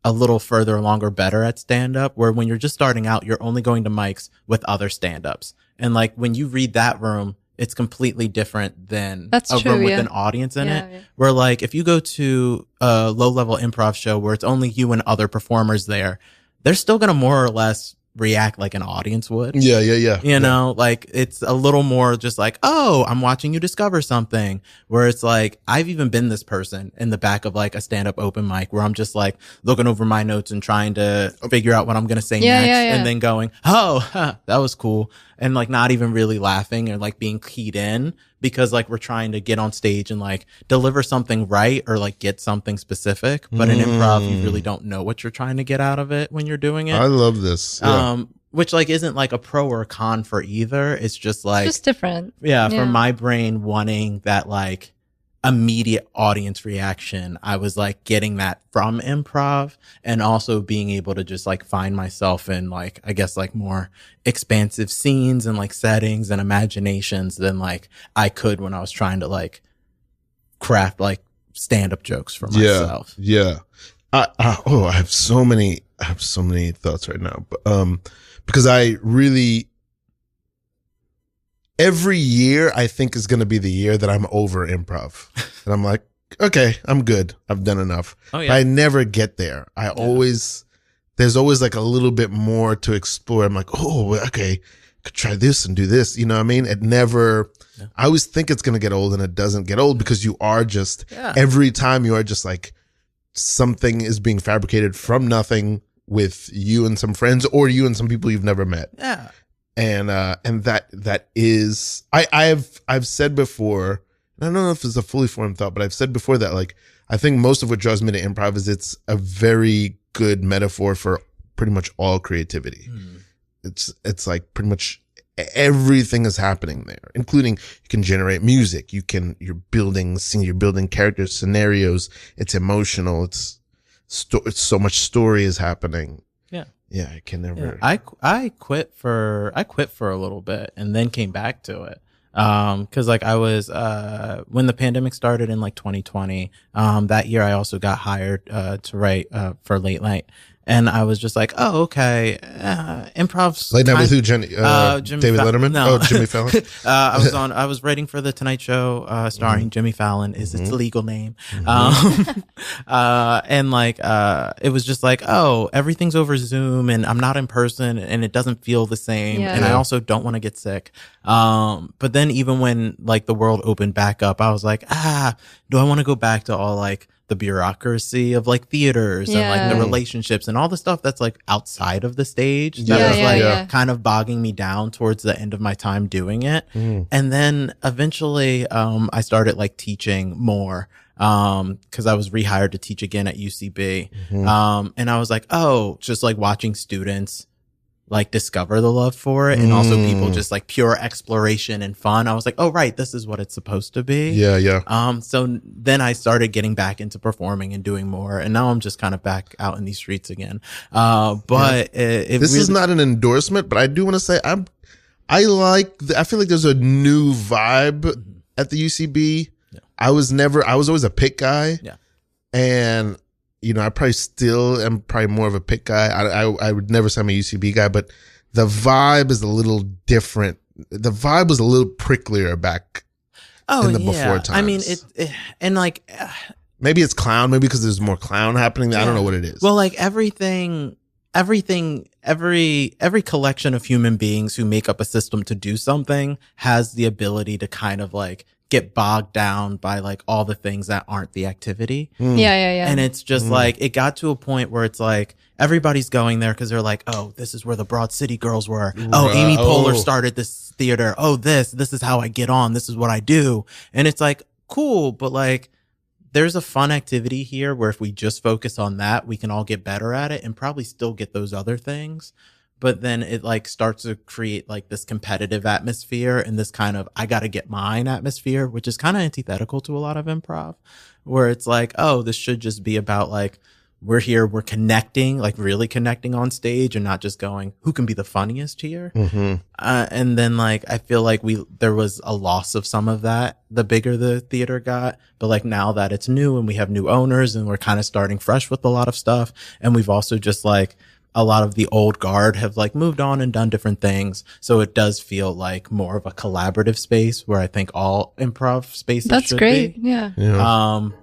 a little further along or better at stand up, where when you're just starting out, you're only going to mics with other stand ups. And like, when you read that room, it's completely different than room with an audience in it. Yeah. Where like, if you go to a low level improv show where it's only you and other performers there, they're still going to more or less react like an audience would. Yeah. You know, like it's a little more just like, I'm watching you discover something, where it's like, I've even been this person in the back of like a stand-up open mic where I'm just like looking over my notes and trying to figure out what I'm going to say next. And then going, that was cool. And like not even really laughing or like being keyed in, because like we're trying to get on stage and like deliver something right or like get something specific. But in improv, you really don't know what you're trying to get out of it when you're doing it. I love this. Yeah. Which like isn't like a pro or a con for either. It's just like, just different. Yeah. For my brain wanting that like immediate audience reaction, I was like getting that from improv, and also being able to just like find myself in like, I guess like more expansive scenes and like settings and imaginations than like I could when I was trying to like craft like stand-up jokes for myself. Yeah. I have so many thoughts right now, but because I really, every year I think is going to be the year that I'm over improv. And I'm like, okay, I'm good. I've done enough. Oh, yeah. But I never get there. There's always like a little bit more to explore. I'm like, oh, okay, could try this and do this. You know what I mean? It never, I always think it's going to get old, and it doesn't get old, because you are just, every time you are just like, something is being fabricated from nothing with you and some friends, or you and some people you've never met. Yeah. And that is, I've said before, and I don't know if it's a fully formed thought, but I've said before that, like, I think most of what draws me to improv is it's a very good metaphor for pretty much all creativity. It's like pretty much everything is happening there, including you can generate music, you're building characters, scenarios. It's emotional. It's so much story is happening. Yeah, I can never. Yeah. I quit for a little bit and then came back to it. Cause like I was, when the pandemic started in like 2020, that year I also got hired, to write, for Late Night. And I was just like, oh, okay, improv's Late Night with who? David Letterman? No. Oh, Jimmy Fallon. I was writing for the Tonight Show, starring Jimmy Fallon is its legal name. And like, it was just like, oh, everything's over Zoom and I'm not in person and it doesn't feel the same. And I also don't want to get sick. But then even when like the world opened back up, I was like, do I want to go back to all like the bureaucracy of like theaters and like the relationships and all the stuff that's like outside of the stage that was kind of bogging me down towards the end of my time doing it. And then eventually I started like teaching more because I was rehired to teach again at UCB. And I was like, oh, just like watching students like discover the love for it, and also people just like pure exploration and fun. I was like, oh right, this is what it's supposed to be. So then I started getting back into performing and doing more, and now I'm just kind of back out in these streets again. But this is not an endorsement, but I do want to say I feel like there's a new vibe at the UCB. I was always a pick guy, and you know, I probably still am probably more of a pick guy. I would never say I'm a UCB guy, but the vibe is a little different. The vibe was a little pricklier back in the before times. I mean, and like maybe it's clown, maybe because there's more clown happening. I don't know what it is. Well, like every collection of human beings who make up a system to do something has the ability to kind of like get bogged down by like all the things that aren't the activity. And it's just like, it got to a point where it's like, everybody's going there because they're like, oh, this is where the Broad City girls were. Oh, Amy Poehler started this theater. Oh, this is how I get on. This is what I do. And it's like, cool. But like, there's a fun activity here where if we just focus on that, we can all get better at it and probably still get those other things. But then it like starts to create like this competitive atmosphere and this kind of I gotta get mine atmosphere, which is kind of antithetical to a lot of improv, where it's like, oh, this should just be about like, we're here, we're connecting, like really connecting on stage and not just going, who can be the funniest here? And then like, I feel like there was a loss of some of that the bigger the theater got. But like now that it's new and we have new owners and we're kind of starting fresh with a lot of stuff. And we've also just like, a lot of the old guard have like moved on and done different things. So it does feel like more of a collaborative space where I think all improv spaces should be. Yeah.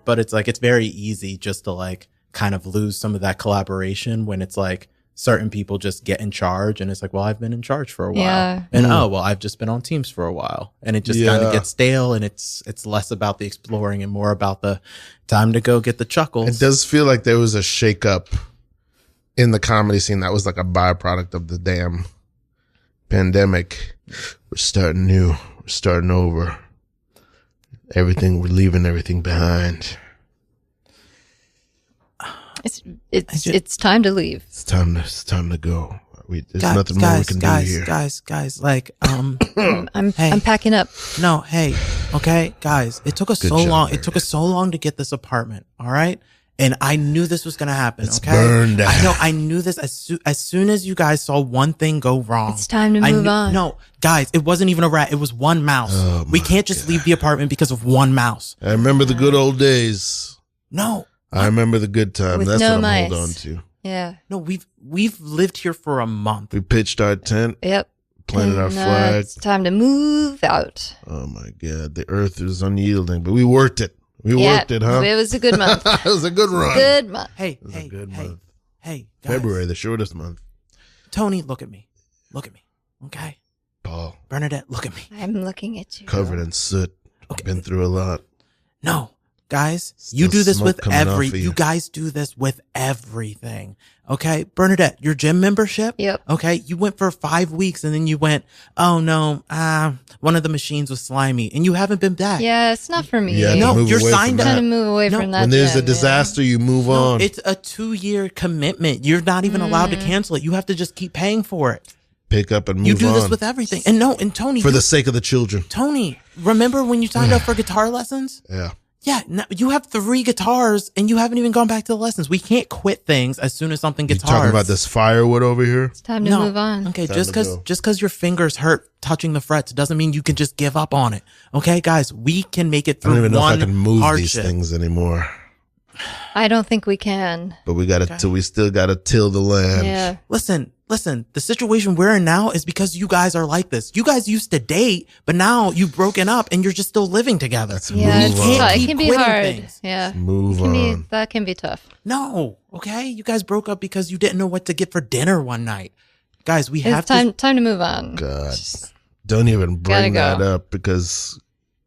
But it's like, it's very easy just to like kind of lose some of that collaboration when it's like certain people just get in charge and it's like, well, I've been in charge for a while. And oh, well, I've just been on teams for a while, and it just kind of gets stale, and it's less about the exploring and more about the time to go get the chuckles. It does feel like there was a shakeup in the comedy scene that was like a byproduct of the damn pandemic. We're starting new. We're starting over. We're leaving everything behind. It's time to leave. It's time to go. There's nothing more we can do here. Guys, like, I'm packing up. No, hey, okay, guys, it took us so long. It took us so long to get this apartment. All right. And I knew this was going to happen. It's burned out. I knew this as soon as you guys saw one thing go wrong. It's time to move on. No, guys, it wasn't even a rat. It was one mouse. Oh, we can't just leave the apartment because of one mouse. I remember the good old days. No. I remember the good times. That's what I'm holding on to. Yeah. No, we've lived here for a month. We pitched our tent. Yep. Planted our flag. It's time to move out. Oh my God. The earth is unyielding, but we worked it. We worked it, huh? It was a good month. It was a good run. Good month. Hey, It was a good month. Hey, guys. February, the shortest month. Tony, look at me. Okay. Paul, Bernadette, look at me. I'm looking at you. covered in soot. Okay. Been through a lot. No, guys, Still you do this smoke with coming off of you. you guys do this with everything. Okay, Bernadette, your gym membership. Yep. Okay, you went for 5 weeks and then you went, oh no, one of the machines was slimy and you haven't been back. Yeah, it's not for me. Yeah, No, move you're away from signed that. Trying to move away No, from that. When there's a gym, disaster, you move No, on. it's a 2-year commitment. You're not even allowed to cancel it. You have to just keep paying for it. Pick up and move on. You do this with everything. And Tony, for the sake of the children. Tony, remember when you signed up for guitar lessons? Yeah. Yeah, no, you have 3 guitars and you haven't even gone back to the lessons. We can't quit things as soon as something You gets talking hard. about this firewood over here? It's time to move on. Okay, Time just to go. because your fingers hurt touching the frets doesn't mean you can just give up on it. Okay, guys, we can make it I through don't even know one if I can move hardship. these things anymore. I don't think we can. But we still gotta till the land. Yeah. Listen, the situation we're in now is because you guys are like this. You guys used to date, but now you've broken up and you're just still living together. Let's Yeah, move it's on. tough. It Keep can be quitting hard. things. Yeah. Move It can be- on. that can be tough. No, okay? You guys broke up because you didn't know what to get for dinner one night. Guys, we have It's time to move on. God. Don't even bring Gotta that go. up because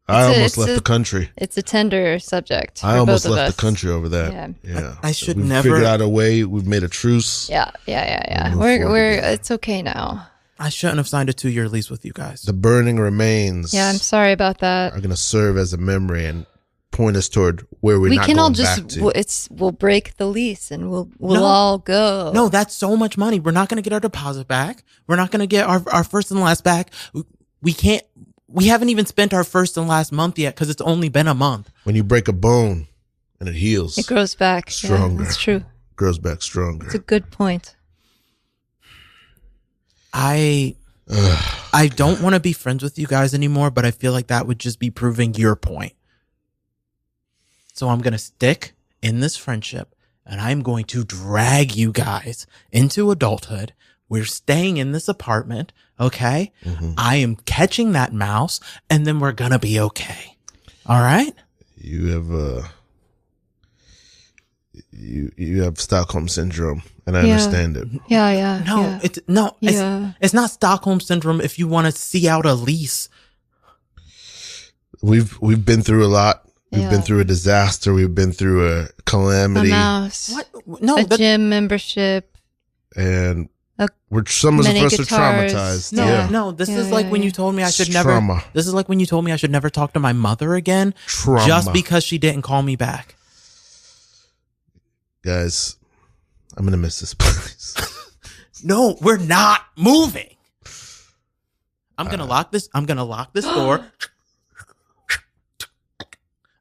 I almost left the country. It's a tender subject. I for almost both of left us. the country over that. Yeah. Yeah. I should we've never- figured out a way. We've made a truce. Yeah. Move We're forward together. it's okay now. I shouldn't have signed a 2-year lease with you guys. The burning remains Yeah, I'm sorry about that. are going to serve as a memory and point us toward where we're We not can all going just back to. we'll break the lease and we'll No. all go. No, that's so much money. We're not going to get our deposit back. We're not going to get our first and last back. We haven't even spent our first and last month yet because it's only been a month. When you break a bone and it heals, It grows back. Stronger. Yeah, that's true. grows back stronger. It's a good point. I don't want to be friends with you guys anymore, but I feel like that would just be proving your point. So I'm going to stick in this friendship and I'm going to drag you guys into adulthood. We're staying in this apartment. Okay. Mhm. I am catching that mouse and then we're going to be okay. All right. You have you have Stockholm syndrome, and I Yeah. understand it. Yeah. No, Yeah. it's not Stockholm syndrome if you want to see out a lease. We've been through a lot. We've Yeah. been through a disaster. We've been through a A calamity, mouse. What? No, A that, gym membership. and A- some of many us are guitars. traumatized. no, yeah. no. This Yeah, is like yeah, when yeah. you told me I should It's never. trauma. This is like when you told me I should never talk to my mother again, Trauma. just because she didn't call me back. Guys, I'm gonna miss this place. No, we're not moving. I'm gonna lock this. I'm gonna lock this door.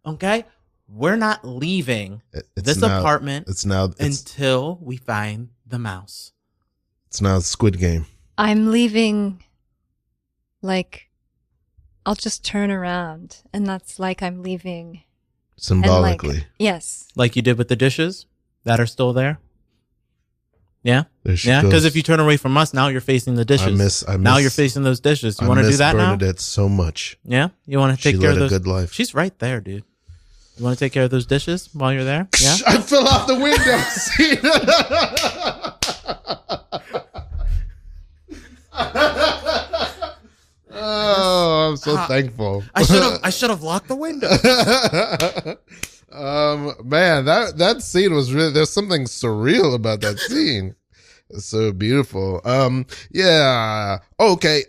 Okay, we're not leaving It's this now- apartment It's now until we find the mouse. it's now Squid Game. I'm leaving. Like, I'll just turn around, and that's like I'm leaving. And Symbolically. Yes. Like you did with the dishes that are still there. Yeah, There she yeah. goes. Because if you turn away from us, now you're facing the dishes. I miss Now you're facing those dishes. You want to do that Bernadette so much. now? Yeah, you want to She take care led of a those. good life. She's right there, dude. You want to take care of those dishes while you're there? Yeah. I fell off the window. See? Oh, I'm so thankful. I should have locked the window. Man, that scene was really, there's something surreal about that scene. It's so beautiful. Yeah. Okay.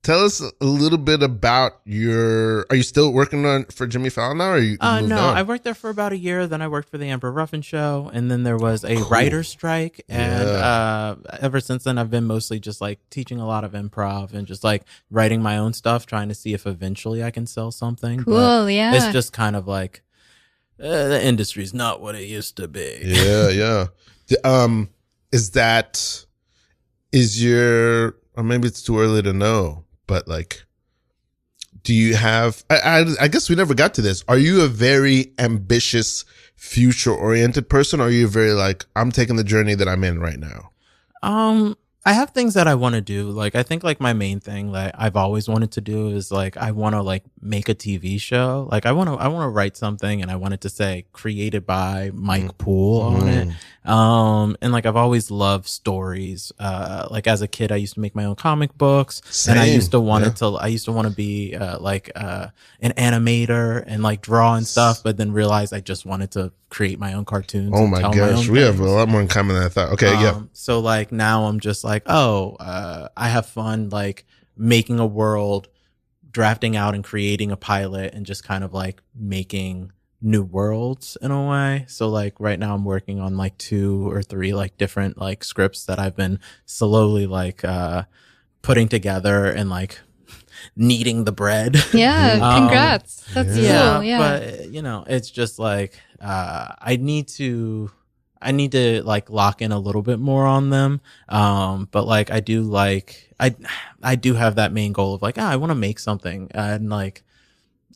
Tell us a little bit about are you still working for Jimmy Fallon now, or you moved No, on? I worked there for about a year. Then I worked for the Amber Ruffin Show, and then there was a Cool. writer's strike. And Yeah. ever since then, I've been mostly just like teaching a lot of improv and just like writing my own stuff, trying to see if eventually I can sell something. Cool. But Yeah. it's just kind of like the industry's not what it used to be. Yeah. Or maybe it's too early to know, but like, do you have, I guess we never got to this. Are you a very ambitious, future oriented person? Or are you very like, I'm taking the journey that I'm in right now? I have things that I want to do. Like, I think like my main thing that I've always wanted to do is like, I want to like make a TV show. Like I want to write something and I want it to say created by Mike Poole on it. And like, I've always loved stories. Like as a kid, I used to make my own comic books. Same. And I used to want to be, like, an animator and like draw and stuff, but then realized I just wanted to create my own cartoons. Oh my gosh. We have a lot more in common than I thought. Okay. Yeah. So like now I'm just like, I have fun like making a world, drafting out and creating a pilot and just kind of like making new worlds in a way. So like right now I'm working on like 2 or 3 like different like scripts that I've been slowly like putting together and like kneading the bread. Yeah, congrats. That's cool. Yeah. But you know, it's just like I need to like lock in a little bit more on them. But like I do have that main goal of like, I want to make something, and like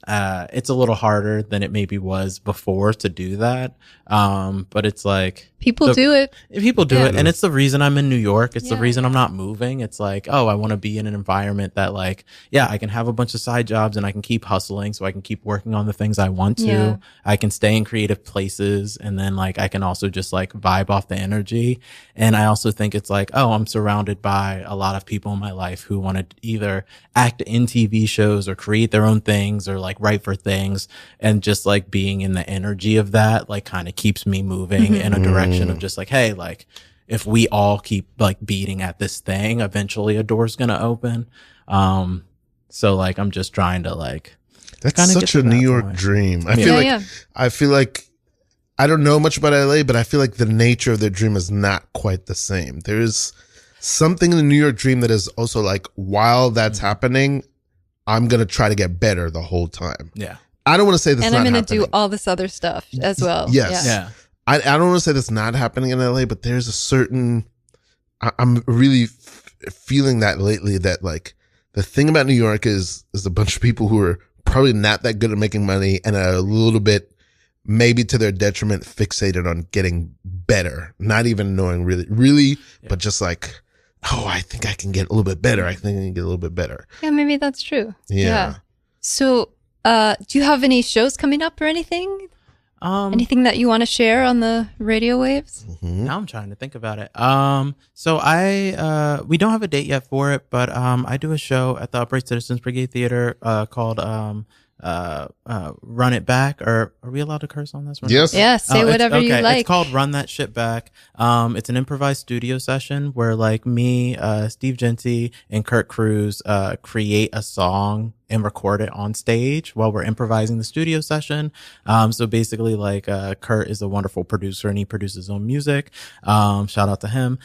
it's a little harder than it maybe was before to do that. But it's like people do it. And it's the reason I'm in New York. It's the reason I'm not moving. It's like, I want to be in an environment that like, I can have a bunch of side jobs and I can keep hustling so I can keep working on the things I want to. Yeah. I can stay in creative places, and then like I can also just like vibe off the energy. And I also think it's like, I'm surrounded by a lot of people in my life who want to either act in TV shows or create their own things or like write for things, and just like being in the energy of that like kind of keeps me moving in a direction of just like, hey, like if we all keep like beating at this thing, eventually a door's gonna open. So like I'm just trying to like, that's such a New York dream. I feel like I don't know much about LA, but I feel like the nature of their dream is not quite the same. There's something in the New York dream that is also like, while that's happening, I'm going to try to get better the whole time. Yeah. I don't want to say that's not happening. And I'm going to do all this other stuff as well. Yes. Yeah. I don't want to say that's not happening in LA, but there's a certain, I'm really feeling that lately, that like the thing about New York is a bunch of people who are probably not that good at making money and are a little bit, maybe to their detriment, fixated on getting better. Not even knowing really, but just like, I think I can get a little bit better. Yeah, maybe that's true. Yeah. So, do you have any shows coming up or anything? Anything that you want to share on the radio waves? Now I'm trying to think about it. So we don't have a date yet for it, but I do a show at the Upright Citizens Brigade Theater called Run It Back. Or are we allowed to curse on this? Yes. Yeah, say whatever you like. It's called Run That Shit Back. It's an improvised studio session where like me, Steve Genty, and Kurt Cruz create a song and record it on stage while we're improvising the studio session. So basically like Kurt is a wonderful producer and he produces his own music. Shout out to him.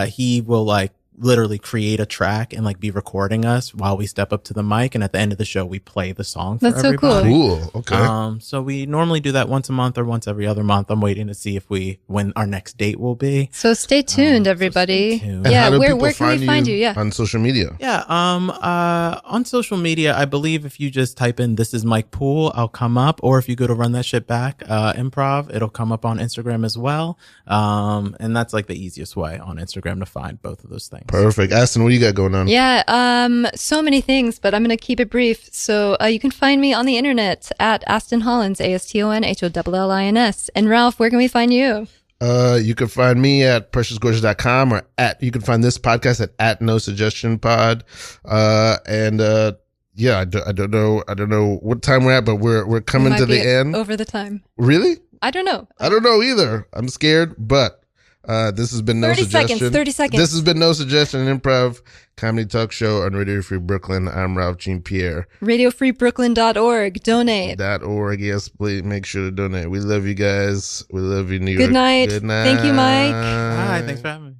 He will like literally create a track and like be recording us while we step up to the mic, and at the end of the show we play the song for everybody. So cool. Okay. So we normally do that once a month or once every other month. I'm waiting to see when our next date will be. So stay tuned, everybody. And how do people can we find you? Yeah. On social media? Yeah. On social media, I believe if you just type in "This is Mike Poole," I'll come up, or if you go to Run That Shit Back improv, it'll come up on Instagram as well. And that's like the easiest way on Instagram to find both of those things. Perfect. Aston, what do you got going on? Yeah, so many things, but I'm going to keep it brief. So you can find me on the internet at Aston Hollins, AstonHollins. And Ralph, where can we find you? You can find me at preciousgorgeous.com, or you can find this podcast at No Suggestion Pod. Yeah, I don't know what time we're at, but we're coming to the end. Over the time. Really? I don't know. I don't know either. I'm scared, but this has been No Suggestion. 30 seconds. This has been No Suggestion, an improv comedy talk show on Radio Free Brooklyn. I'm Ralph Jean Pierre. RadioFreeBrooklyn.org. Donate. .org. Yes, please make sure to donate. We love you guys. We love you, New York. Good night. Good night. Thank you, Mike. Hi, thanks for having me.